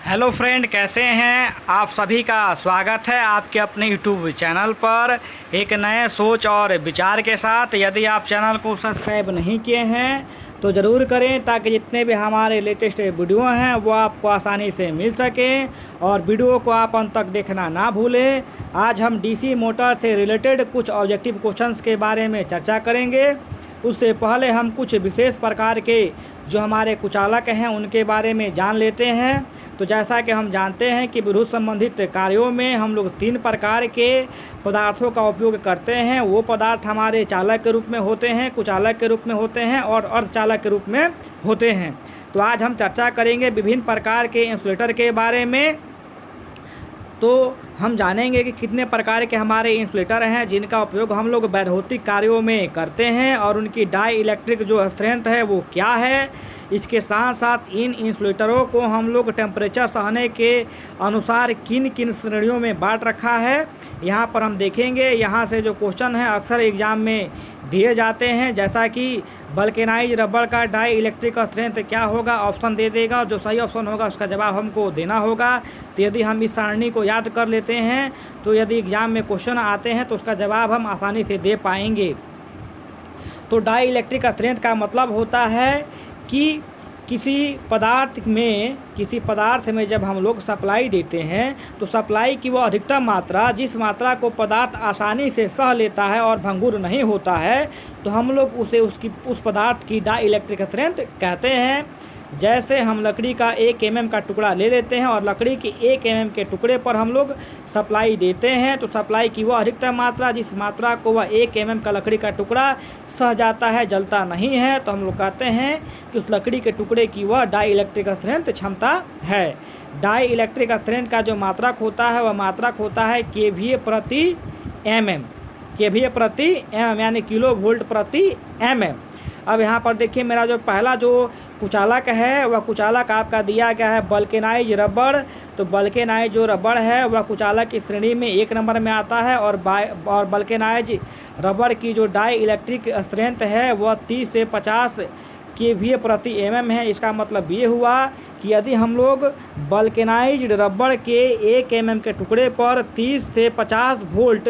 Hello friend, कैसे हैं आप? सभी का स्वागत है आपके अपने यूट्यूब चैनल पर एक नए सोच और विचार के साथ। यदि आप चैनल को सब्सक्राइब नहीं किए हैं तो ज़रूर करें, ताकि जितने भी हमारे लेटेस्ट वीडियो हैं वो आपको आसानी से मिल सकें और वीडियो को आप अंत तक देखना ना भूलें। आज हम डीसी मोटर से रिलेटेड कुछ ऑब्जेक्टिव क्वेश्चंस के बारे में चर्चा करेंगे। उससे पहले हम कुछ विशेष प्रकार के जो हमारे कुचालक हैं उनके बारे में जान लेते हैं। तो जैसा कि हम जानते हैं कि विद्युत संबंधित कार्यों में हम लोग 3 प्रकार के पदार्थों का उपयोग करते हैं। वो पदार्थ हमारे चालक के रूप में होते हैं, कुचालक के रूप में होते हैं और अर्धचालक के रूप में होते हैं। तो आज हम चर्चा करेंगे विभिन्न प्रकार के इंसुलेटर के बारे में। तो हम जानेंगे कि कितने प्रकार के हमारे इंसुलेटर हैं जिनका उपयोग हम लोग वैद्युतिक कार्यों में करते हैं और उनकी डाई इलेक्ट्रिक जो स्ट्रेंथ है वो क्या है। इसके साथ साथ इन इंसुलेटरों को हम लोग टेम्परेचर सहने के अनुसार किन किन श्रेणियों में बांट रखा है, यहाँ पर हम देखेंगे। यहाँ से जो क्वेश्चन है अक्सर एग्ज़ाम में दिए जाते हैं, जैसा कि वल्केनाइज रबड़ का डाई इलेक्ट्रिक स्ट्रेंथ क्या होगा, ऑप्शन दे देगा और जो सही ऑप्शन होगा उसका जवाब हमको देना होगा। तो यदि हम इस सारणी को याद कर लेते हैं तो यदि एग्ज़ाम में क्वेश्चन आते हैं तो उसका जवाब हम आसानी से दे पाएंगे। तो डाई इलेक्ट्रिक स्ट्रेंथ का मतलब होता है कि किसी पदार्थ में जब हम लोग सप्लाई देते हैं तो सप्लाई की वो अधिकतम मात्रा, जिस मात्रा को पदार्थ आसानी से सह लेता है और भंगुर नहीं होता है, तो हम लोग उस पदार्थ की डाई इलेक्ट्रिक स्ट्रेंथ कहते हैं। जैसे हम लकड़ी का 1 mm का टुकड़ा ले लेते हैं और लकड़ी के 1 mm के टुकड़े पर हम लोग सप्लाई देते हैं, तो सप्लाई की वह अधिकतम मात्रा, जिस मात्रा को वह 1 mm का लकड़ी का टुकड़ा सह जाता है, जलता नहीं है, तो हम लोग कहते हैं कि उस लकड़ी के टुकड़े की वह डाई इलेक्ट्रिक स्ट्रेंथ क्षमता है। डाई इलेक्ट्रिक स्ट्रेंथ का जो मात्रक होता है वह मात्रक होता है kVA प्रति mm, kVA प्रति mm यानी किलो वोल्ट प्रति mm। अब यहाँ पर देखिए, मेरा जो पहला जो कुचालक है वह कुचालक आपका दिया गया है वल्केनाइज रबड़। तो वल्केनाइज जो रबड़ है वह कुचालक की श्रेणी में 1 नंबर में आता है और वल्केनाइज रबड़ की जो डाई इलेक्ट्रिक स्ट्रेंथ है वह 30 से 50 kVA प्रति mm है। इसका मतलब ये हुआ कि यदि हम लोग वल्केनाइज रबड़ के 1 mm के टुकड़े पर 30 से 50 वोल्ट,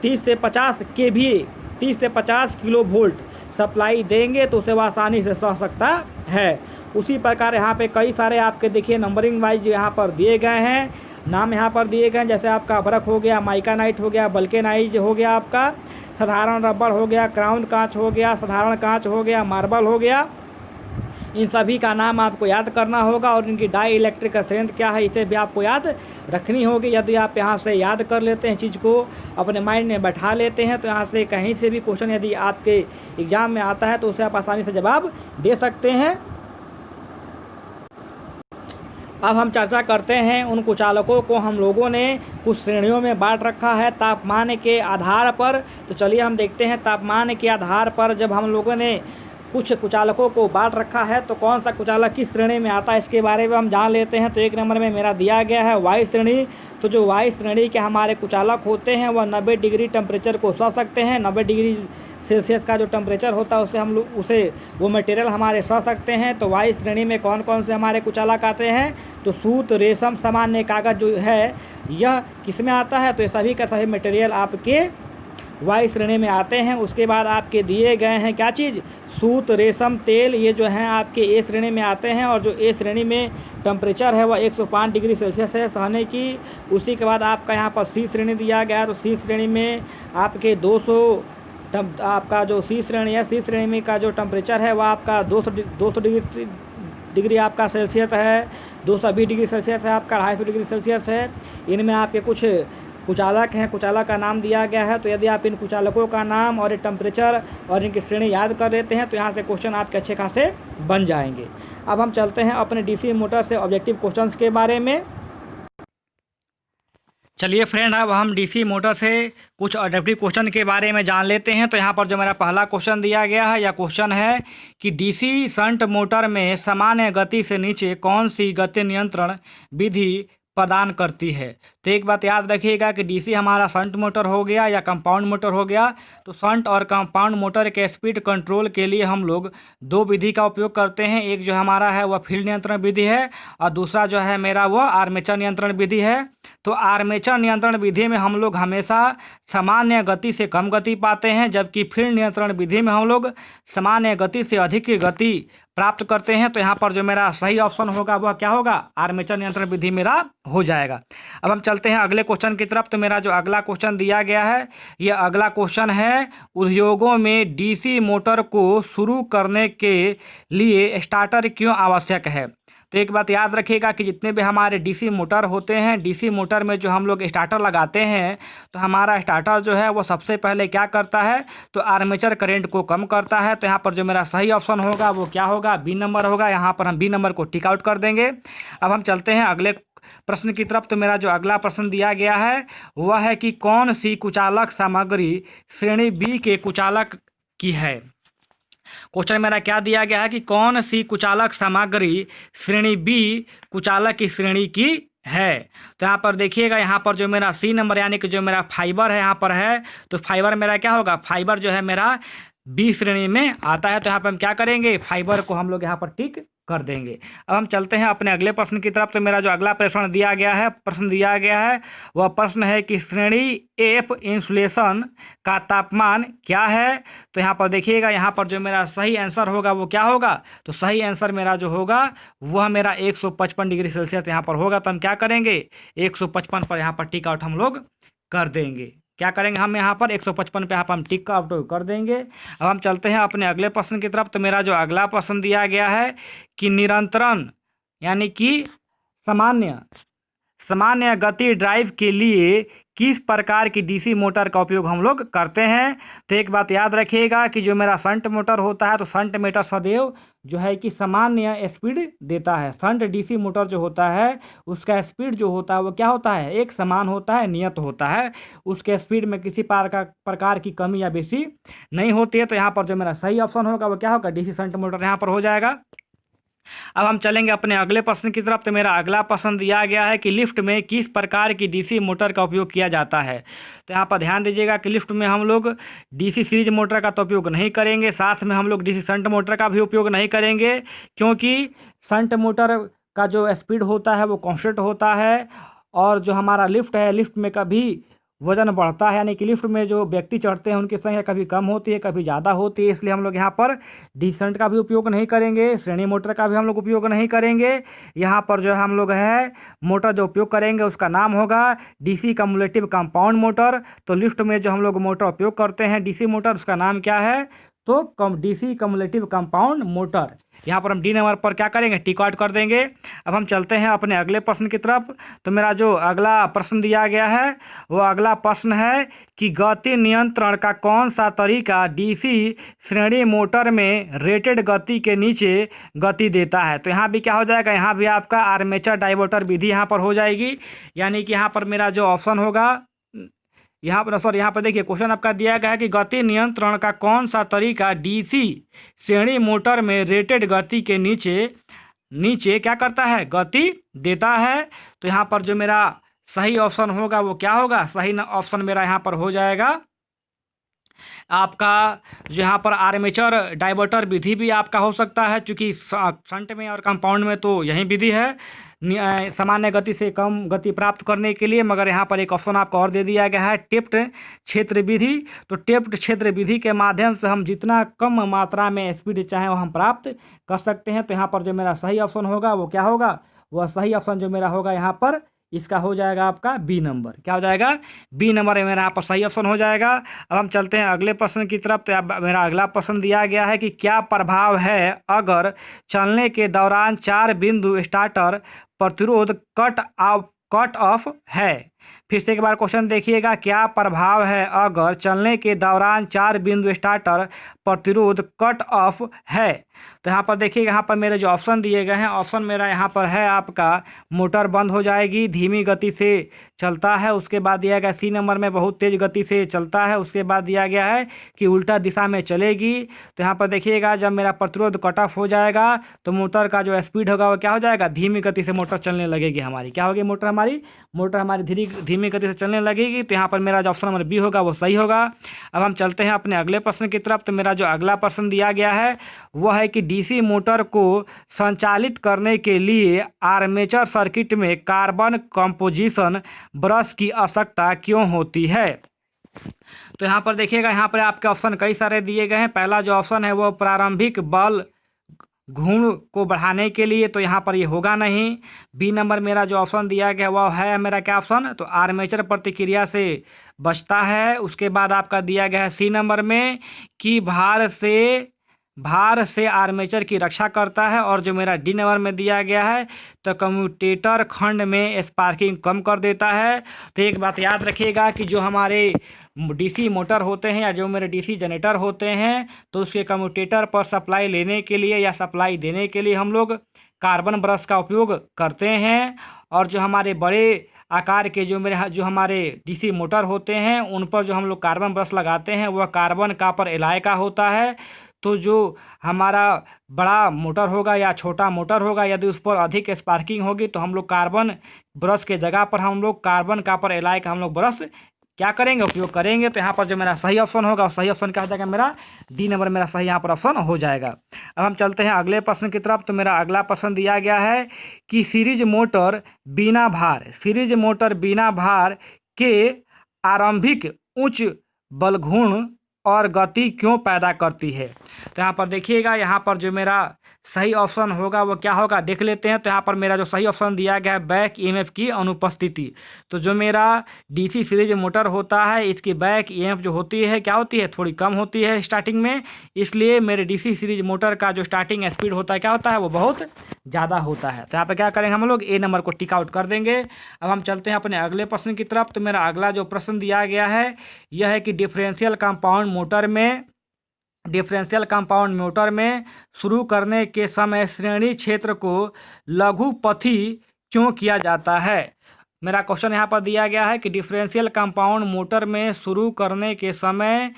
30 से 50 kVA, 30 से 50 किलो वोल्ट सप्लाई देंगे तो उसे वह आसानी से सह सकता है। उसी प्रकार यहाँ पे कई सारे आपके देखिए नंबरिंग वाइज यहाँ पर दिए गए हैं, नाम यहाँ पर दिए गए हैं। जैसे आपका अभ्रक हो गया, माइकानाइट हो गया, वल्केनाइज हो गया, आपका साधारण रबड़ हो गया, क्राउन कांच हो गया, साधारण कांच हो गया, मार्बल हो गया। इन सभी का नाम आपको याद करना होगा और इनकी डाई इलेक्ट्रिक स्ट्रेंथ क्या है इसे भी आपको याद रखनी होगी। यदि आप यहाँ से याद कर लेते हैं, चीज़ को अपने माइंड में बैठा लेते हैं, तो यहाँ से कहीं से भी क्वेश्चन यदि आपके एग्ज़ाम में आता है तो उसे आप आसानी से जवाब दे सकते हैं। अब हम चर्चा करते हैं उन कुचालकों को हम लोगों ने कुछ श्रेणियों में बांट रखा है तापमान के आधार पर। तो चलिए हम देखते हैं तापमान के आधार पर जब हम लोगों ने कुछ कुचालकों को बांट रखा है तो कौन सा कुचालक किस श्रेणी में आता है इसके बारे में हम जान लेते हैं। तो 1 नंबर में मेरा दिया गया है वायु श्रेणी। तो जो वायु श्रेणी के हमारे कुचालक होते हैं वह 90 डिग्री टेम्परेचर को सह सकते हैं। 90 डिग्री सेल्सियस का जो टेम्परेचर होता है उससे हम लोग वो मटेरियल हमारे सह सकते हैं। तो वायु श्रेणी में कौन कौन से हमारे कुचालक आते हैं? तो सूत, रेशम, सामान्य कागज़ जो है यह किस में आता है? तो ये सभी का सभी मटेरियल आपके वायु श्रेणी में आते हैं। उसके बाद आपके दिए गए हैं क्या चीज़? सूत, रेशम, तेल, ये जो हैं आपके ए श्रेणी में आते हैं और जो ए श्रेणी में टेम्परेचर है वह 105 डिग्री सेल्सियस है सहने की। उसी के बाद आपका यहाँ पर सी श्रेणी दिया गया है। तो सी श्रेणी में आपके 200 आपका जो सी श्रेणी है, सी श्रेणी में का जो टेम्परेचर है वह आपका 200 डिग्री आपका सेल्सियस है, 220 डिग्री सेल्सियस है, आपका 250 डिग्री सेल्सियस है। इनमें आपके कुछ कुचालक हैं, कुचालक का नाम दिया गया है। तो यदि आप इन कुचालकों का नाम और टेम्परेचर और इनकी श्रेणी याद कर लेते हैं तो यहाँ से क्वेश्चन आपके अच्छे खासे बन जाएंगे। अब हम चलते हैं अपने डीसी मोटर से ऑब्जेक्टिव क्वेश्चंस के बारे में। चलिए फ्रेंड, अब हम डीसी मोटर से कुछ ऑब्जेक्टिव क्वेश्चन के बारे में जान लेते हैं। तो यहाँ पर जो मेरा पहला क्वेश्चन दिया गया है, यह क्वेश्चन है कि डीसी शंट मोटर में सामान्य गति से नीचे कौन सी गति नियंत्रण विधि प्रदान करती है। तो एक बात याद रखिएगा कि डीसी हमारा शंट मोटर हो गया या कंपाउंड मोटर हो गया। तो शंट और कंपाउंड मोटर के स्पीड कंट्रोल के लिए हम लोग दो विधि का उपयोग करते हैं। एक जो हमारा है वह फील्ड नियंत्रण विधि है और दूसरा जो है मेरा वह आर्मेचर नियंत्रण विधि है। तो आर्मेचर नियंत्रण विधि में हम लोग हमेशा सामान्य गति से कम गति पाते हैं, जबकि फील्ड नियंत्रण विधि में हम लोग सामान्य गति से अधिक की गति प्राप्त करते हैं। तो यहाँ पर जो मेरा सही ऑप्शन होगा वह क्या होगा, आर्मेचर नियंत्रण विधि मेरा हो जाएगा। अब हम चलते हैं अगले क्वेश्चन की तरफ। तो मेरा जो अगला क्वेश्चन दिया गया है, यह अगला क्वेश्चन है, उद्योगों में डीसी मोटर को शुरू करने के लिए स्टार्टर क्यों आवश्यक है। तो एक बात याद रखिएगा कि जितने भी हमारे डीसी मोटर होते हैं, डीसी मोटर में जो हम लोग स्टार्टर लगाते हैं, तो हमारा स्टार्टर जो है वो सबसे पहले क्या करता है, तो आर्मेचर करंट को कम करता है। तो यहाँ पर जो मेरा सही ऑप्शन होगा वो क्या होगा, बी नंबर होगा। यहाँ पर हम बी नंबर को टिक आउट कर देंगे। अब हम चलते हैं अगले प्रश्न की तरफ। तो मेरा जो अगला प्रश्न दिया गया है वह है कि कौन सी कुचालक सामग्री श्रेणी बी के कुचालक की है। क्वेश्चन मेरा क्या दिया गया है कि कौन सी कुचालक सामग्री श्रेणी बी कुचालक की श्रेणी की है। तो यहाँ पर देखिएगा, यहाँ पर जो मेरा सी नंबर यानी कि जो मेरा फाइबर है यहाँ पर है, तो फाइबर मेरा क्या होगा, फाइबर जो है मेरा बी श्रेणी में आता है। तो यहाँ पर हम क्या करेंगे, फाइबर को हम लोग यहाँ पर टिक कर देंगे। अब हम चलते हैं अपने अगले प्रश्न की तरफ। तो मेरा जो अगला प्रश्न दिया गया है वह प्रश्न है कि श्रेणी एफ इंसुलेशन का तापमान क्या है। तो यहाँ पर देखिएगा, यहाँ पर जो मेरा सही आंसर होगा वो क्या होगा, तो सही आंसर मेरा जो होगा वह मेरा 155 डिग्री सेल्सियस यहाँ पर होगा। तो हम क्या करेंगे, 155 पर यहाँ पर टिक आउट हम लोग कर देंगे। क्या करेंगे हम यहाँ पर 155 पे यहाँ पर हम टिक आउट कर देंगे। अब हम चलते हैं अपने अगले प्रश्न की तरफ। तो मेरा जो अगला प्रश्न दिया गया है कि निरंतरण यानी कि सामान्य गति ड्राइव के लिए किस प्रकार की डीसी मोटर का उपयोग हम लोग करते हैं। तो एक बात याद रखिएगा कि जो मेरा शंट मोटर होता है, तो शंट मोटर सदैव जो है कि सामान्य स्पीड देता है। शंट डीसी मोटर जो होता है उसका स्पीड जो होता है वो क्या होता है, एक समान होता है, नियत होता है। उसके स्पीड में किसी प्रकार की कमी या बेसी नहीं होती है। तो यहाँ पर जो मेरा सही ऑप्शन होगा वो क्या होगा, डीसी शंट मोटर यहाँ पर हो जाएगा। अब हम चलेंगे अपने अगले प्रश्न की तरफ। तो मेरा अगला प्रश्न दिया गया है कि लिफ्ट में किस प्रकार की डीसी मोटर का उपयोग किया जाता है। तो यहाँ पर ध्यान दीजिएगा कि लिफ्ट में हम लोग डीसी सीरीज मोटर का तो उपयोग नहीं करेंगे, साथ में हम लोग डीसी शंट मोटर का भी उपयोग नहीं करेंगे, क्योंकि शंट मोटर का जो स्पीड होता है वो कांस्टेंट होता है और जो हमारा लिफ्ट है, लिफ्ट में कभी वजन बढ़ता है, यानी कि लिफ्ट में जो व्यक्ति चढ़ते हैं उनकी संख्या कभी कम होती है कभी ज़्यादा होती है। इसलिए हम लोग यहाँ पर डिसेंट का भी उपयोग नहीं करेंगे, श्रेणी मोटर का भी हम लोग उपयोग नहीं करेंगे। यहाँ पर जो हम लोग है मोटर जो उपयोग करेंगे उसका नाम होगा डीसी कम्युलेटिव कंपाउंड मोटर। तो लिफ्ट में जो हम लोग मोटर उपयोग करते हैं डीसी मोटर, उसका नाम क्या है, तो डीसी कम्युलेटिव कंपाउंड मोटर। यहाँ पर हम डी नंबर पर क्या करेंगे, टिक आउट कर देंगे। अब हम चलते हैं अपने अगले प्रश्न की तरफ। तो मेरा जो अगला प्रश्न दिया गया है वो अगला प्रश्न है कि गति नियंत्रण का कौन सा तरीका डीसी श्रेणी मोटर में रेटेड गति के नीचे गति देता है। तो यहाँ भी क्या हो जाएगा, यहाँ भी आपका आर्मेचर डाइवर्टर विधि यहाँ पर हो जाएगी। यानी कि यहाँ पर मेरा जो ऑप्शन होगा, यहाँ पर देखिए क्वेश्चन आपका दिया गया है कि गति नियंत्रण का कौन सा तरीका डीसी श्रेणी मोटर में रेटेड गति के नीचे क्या करता है, गति देता है। तो यहाँ पर जो मेरा सही ऑप्शन होगा वो क्या होगा, सही ऑप्शन मेरा यहाँ पर हो जाएगा आपका जो यहाँ पर आर्मेचर डाइवर्टर विधि भी आपका हो सकता है, क्योंकि शंट में और कंपाउंड में तो यही विधि है सामान्य गति से कम गति प्राप्त करने के लिए। मगर यहाँ पर एक ऑप्शन आपको और दे दिया गया है टेप्ड क्षेत्र विधि। तो टेप्ड क्षेत्र विधि के माध्यम से हम जितना कम मात्रा में स्पीड चाहें वो हम प्राप्त कर सकते हैं। तो यहाँ पर जो मेरा सही ऑप्शन होगा वो क्या होगा, वह सही ऑप्शन जो मेरा होगा यहाँ पर इसका हो जाएगा आपका बी नंबर। क्या हो जाएगा, बी नंबर मेरा यहाँ पर सही ऑप्शन हो जाएगा। अब हम चलते हैं अगले प्रश्न की तरफ। तो मेरा अगला प्रश्न दिया गया है कि क्या प्रभाव है अगर चलने के दौरान 4 बिंदु स्टार्टर प्रतिरोध कट ऑफ है। फिर से एक बार क्वेश्चन देखिएगा, क्या प्रभाव है अगर चलने के दौरान 4 बिंदु स्टार्टर प्रतिरोध कट ऑफ है। तो यहाँ पर देखिएगा, यहाँ पर मेरे जो ऑप्शन दिए गए हैं, ऑप्शन मेरा यहाँ पर है आपका मोटर बंद हो जाएगी, धीमी गति से चलता है। उसके बाद दिया गया सी नंबर में बहुत तेज़ गति से चलता है। उसके बाद दिया गया है कि उल्टा दिशा में चलेगी। तो यहाँ पर देखिएगा, जब मेरा प्रतिरोध कट ऑफ हो जाएगा तो मोटर का जो स्पीड होगा वो क्या हो जाएगा, धीमी गति से मोटर चलने लगेगी हमारी। क्या होगी, मोटर हमारी धीमी गति से चलने लगेगी। तो यहाँ पर मेरा जो ऑप्शन नंबर बी होगा वो सही होगा। अब हम चलते हैं अपने अगले प्रश्न की तरफ। तो मेरा जो अगला प्रश्न दिया गया है वो है कि डीसी मोटर को संचालित करने के लिए आर्मेचर सर्किट में कार्बन कंपोजिशन ब्रश की आवश्यकता क्यों होती है। तो यहाँ पर देखिएगा, यहाँ पर आपके ऑप्शन कई सारे दिए गए हैं। पहला जो ऑप्शन है वो प्रारंभिक बल घूर्ण को बढ़ाने के लिए, तो यहाँ पर ये होगा नहीं। बी नंबर मेरा जो ऑप्शन दिया गया वह है मेरा क्या ऑप्शन, तो आर्मेचर प्रतिक्रिया से बचता है। उसके बाद आपका दिया गया है सी नंबर में कि भार से आर्मेचर की रक्षा करता है। और जो मेरा डी नंबर में दिया गया है तो कम्यूटेटर खंड में स्पार्किंग कम कर देता है। तो एक बात याद रखिएगा कि जो हमारे डीसी मोटर होते हैं या जो मेरे डीसी जनरेटर होते हैं, तो उसके कम्यूटेटर पर सप्लाई लेने के लिए या सप्लाई देने के लिए हम लोग कार्बन ब्रश का उपयोग करते हैं। और जो हमारे बड़े आकार के जो हमारे डीसी मोटर होते हैं उन पर जो हम लोग कार्बन ब्रश लगाते हैं वह कार्बन कॉपर एलॉय का होता है। तो जो हमारा बड़ा मोटर होगा या छोटा मोटर होगा, यदि उस पर अधिक स्पार्किंग होगी तो हम लोग कार्बन ब्रश के जगह पर हम लोग कार्बन कॉपर एलॉय का हम लोग ब्रश क्या करेंगे, उपयोग करेंगे। तो यहाँ पर जो मेरा सही ऑप्शन होगा, सही ऑप्शन क्या हो जाएगा, मेरा डी नंबर मेरा सही यहाँ पर ऑप्शन हो जाएगा। अब हम चलते हैं अगले प्रश्न की तरफ। तो मेरा अगला प्रश्न दिया गया है कि सीरीज मोटर बिना भार के आरंभिक उच्च बलघूर्ण और गति क्यों पैदा करती है। तो यहाँ पर देखिएगा, यहाँ पर जो मेरा सही ऑप्शन होगा वो क्या होगा, देख लेते हैं। तो यहाँ पर मेरा जो सही ऑप्शन दिया गया है बैक ईएमएफ की अनुपस्थिति। तो जो मेरा डीसी सीरीज मोटर होता है इसकी बैक ईएमएफ जो होती है क्या होती है, थोड़ी कम होती है स्टार्टिंग में। इसलिए मेरे डीसी सीरीज मोटर का जो स्टार्टिंग स्पीड होता है क्या होता है, वो बहुत ज़्यादा होता है। तो यहाँ पर क्या करेंगे हम लोग, ए नंबर को टिक आउट कर देंगे। अब हम चलते हैं अपने अगले प्रश्न की तरफ। तो मेरा अगला जो प्रश्न दिया गया है यह है कि डिफरेंशियल कंपाउंड मोटर में शुरू करने के समय श्रेणी क्षेत्र को लघुपथी क्यों किया जाता है। मेरा क्वेश्चन यहाँ पर दिया गया है कि डिफरेंशियल कंपाउंड मोटर में शुरू करने के समय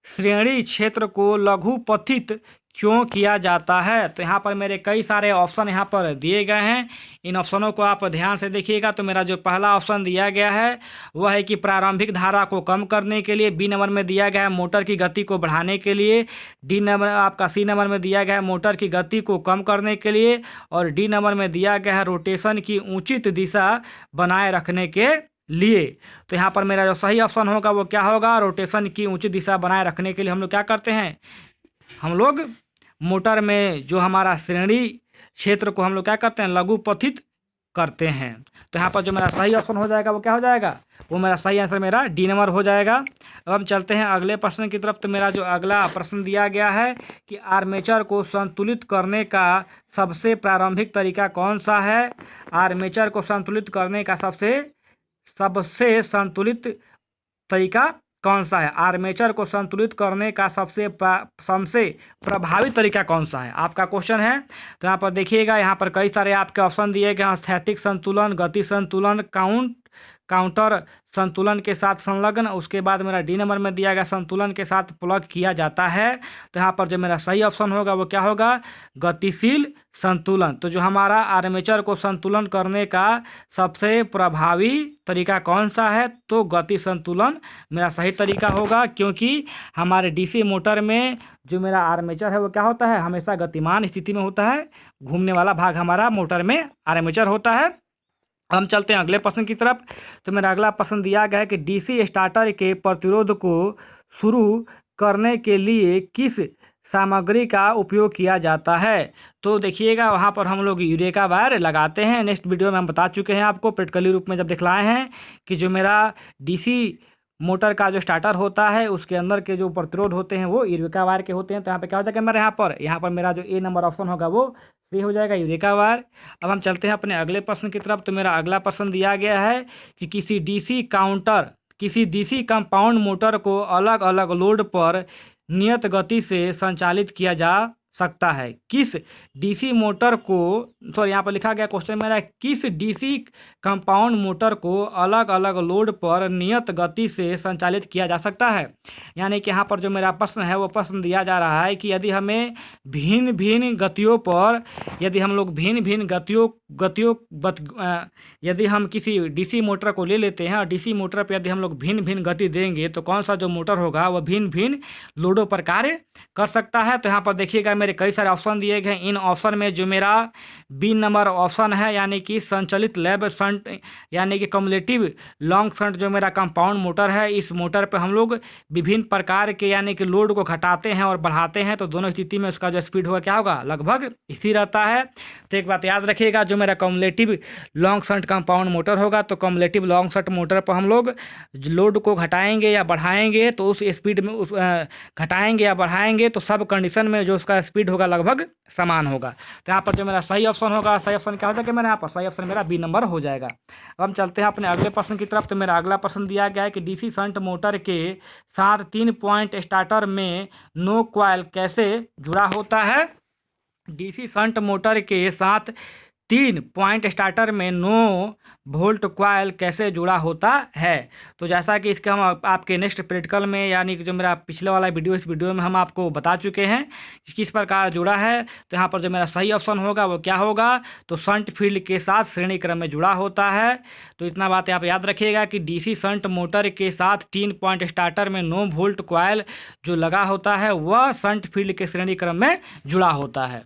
श्रेणी क्षेत्र को लघुपथित क्यों किया जाता है। तो यहाँ पर मेरे कई सारे ऑप्शन यहाँ पर दिए गए हैं, इन ऑप्शनों को आप ध्यान से देखिएगा। तो मेरा जो पहला ऑप्शन दिया गया है वह है कि प्रारंभिक धारा को कम करने के लिए। बी नंबर में दिया गया है मोटर की गति को बढ़ाने के लिए। डी नंबर आपका सी नंबर में दिया गया है मोटर की गति को कम करने के लिए। और डी नंबर में दिया गया है रोटेशन की उचित दिशा बनाए रखने के लिए। तो यहाँ पर मेरा जो सही ऑप्शन होगा वो क्या होगा, रोटेशन की उचित दिशा बनाए रखने के लिए हम लोग क्या करते हैं, हम लोग मोटर में जो हमारा श्रेणी क्षेत्र को हम लोग क्या करते हैं, लघुपथित करते हैं। तो यहाँ पर जो मेरा सही ऑप्शन हो जाएगा वो क्या हो जाएगा, वो मेरा सही आंसर मेरा डी नंबर हो जाएगा। अब हम चलते हैं अगले प्रश्न की तरफ। तो मेरा जो अगला प्रश्न दिया गया है कि आर्मेचर को संतुलित करने का सबसे प्रारंभिक तरीका कौन सा है। आर्मेचर को संतुलित करने का सबसे संतुलित तरीका कौन सा है, आर्मेचर को संतुलित करने का सबसे प्रभावी तरीका कौन सा है, आपका क्वेश्चन है। तो यहाँ पर देखिएगा, यहाँ पर कई सारे आपके ऑप्शन दिए गए हैं, स्थैतिक संतुलन, गति संतुलन, काउंटर संतुलन के साथ संलग्न। उसके बाद मेरा डी नंबर में दिया गया संतुलन के साथ प्लग किया जाता है। तो यहाँ पर जो मेरा सही ऑप्शन होगा वो क्या होगा, गतिशील संतुलन। तो जो हमारा आर्मेचर को संतुलन करने का सबसे प्रभावी तरीका कौन सा है, तो गति संतुलन मेरा सही तरीका होगा। क्योंकि हमारे डीसी मोटर में जो मेरा आर्मेचर है वो क्या होता है, हमेशा गतिमान स्थिति में होता है, घूमने वाला भाग हमारा मोटर में आर्मेचर होता है। हम चलते हैं अगले प्रश्न की तरफ। तो मेरा अगला प्रश्न दिया गया है कि डीसी स्टार्टर के प्रतिरोध को शुरू करने के लिए किस सामग्री का उपयोग किया जाता है। तो देखिएगा, वहाँ पर हम लोग यूरेका वायर लगाते हैं। नेक्स्ट वीडियो में हम बता चुके हैं आपको प्रैक्टिकली रूप में जब दिखलाए हैं कि जो मेरा डीसी मोटर का जो स्टार्टर होता है उसके अंदर के जो प्रतिरोध होते हैं वो यूरेका वायर के होते हैं। तो यहाँ पे क्या हो जाएगा मेरा यहाँ पर मेरा जो ए नंबर ऑप्शन होगा वो सही हो जाएगा, यूरेका वायर। अब हम चलते हैं अपने अगले प्रश्न की तरफ। तो मेरा अगला प्रश्न दिया गया है कि किसी डीसी कंपाउंड मोटर को अलग अलग लोड पर नियत गति से संचालित किया जा सकता है। किस डीसी मोटर को, सॉरी यहाँ पर लिखा गया क्वेश्चन मेरा, किस डीसी कंपाउंड मोटर को अलग अलग लोड पर नियत गति से संचालित किया जा सकता है। यानी कि यहाँ पर जो मेरा प्रश्न है वो प्रश्न दिया जा रहा है कि यदि हमें भिन्न भिन्न गतियों पर, यदि हम लोग भिन्न भिन्न यदि हम किसी डीसी मोटर को ले लेते हैं और डीसी मोटर पर यदि हम लोग भिन्न भिन्न गति देंगे तो कौन सा जो मोटर होगा वह भिन्न भिन्न लोडों पर कार्य कर सकता है। तो यहाँ पर देखिएगा मेरे कई सारे ऑप्शन दिए गए। इन ऑप्शन में जो मेरा बी नंबर ऑप्शन है यानी कि संचालित लैब शंट यानी कि कम्युलेटिव लॉन्ग शंट जो मेरा कंपाउंड मोटर है, इस मोटर पे हम लोग विभिन्न प्रकार के यानी कि लोड को घटाते हैं और बढ़ाते हैं। तो दोनों स्थिति में उसका जो स्पीड होगा क्या होगा, लगभग इसी रहता है। तो एक बात याद रखिएगा, जो मेरा cumulative long shunt compound motor होगा तो कम्युलेटिव लॉन्ग शंट मोटर पर हम लोग लोड को घटाएंगे या बढ़ाएंगे तो उस स्पीड में घटाएंगे या बढ़ाएंगे तो सब कंडीशन में जो उसका स्पीड होगा लगभग समान होगा। तो यहाँ पर जो मेरा सही ऑप्शन होगा, सही ऑप्शन क्या हो जाएगा मेरा, यहाँ पर सही ऑप्शन मेरा बी नंबर हो जाएगा। अब हम चलते हैं अपने अगले प्रश्न की तरफ। तो मेरा अगला प्रश्न दिया गया है कि डीसी शंट मोटर के साथ 3 पॉइंट स्टार्टर में नो कॉइल कैसे जुड़ा होता है। डीसी शंट मोटर के साथ 3 पॉइंट स्टार्टर में 9 वोल्ट कॉइल कैसे जुड़ा होता है। तो जैसा कि इसका हम आपके नेक्स्ट प्रैक्टिकल में यानी कि जो मेरा पिछले वाला वीडियो, इस वीडियो में हम आपको बता चुके हैं कि किस प्रकार जुड़ा है। तो यहाँ पर जो मेरा सही ऑप्शन होगा वो क्या होगा, तो शंट फील्ड के साथ श्रेणी क्रम में जुड़ा होता है। तो इतना बात आप याद रखिएगा कि डीसी शंट मोटर के साथ 3 पॉइंट स्टार्टर में 9 वोल्ट कॉइल जो लगा होता है वह शंट फील्ड के श्रेणी क्रम में जुड़ा होता है।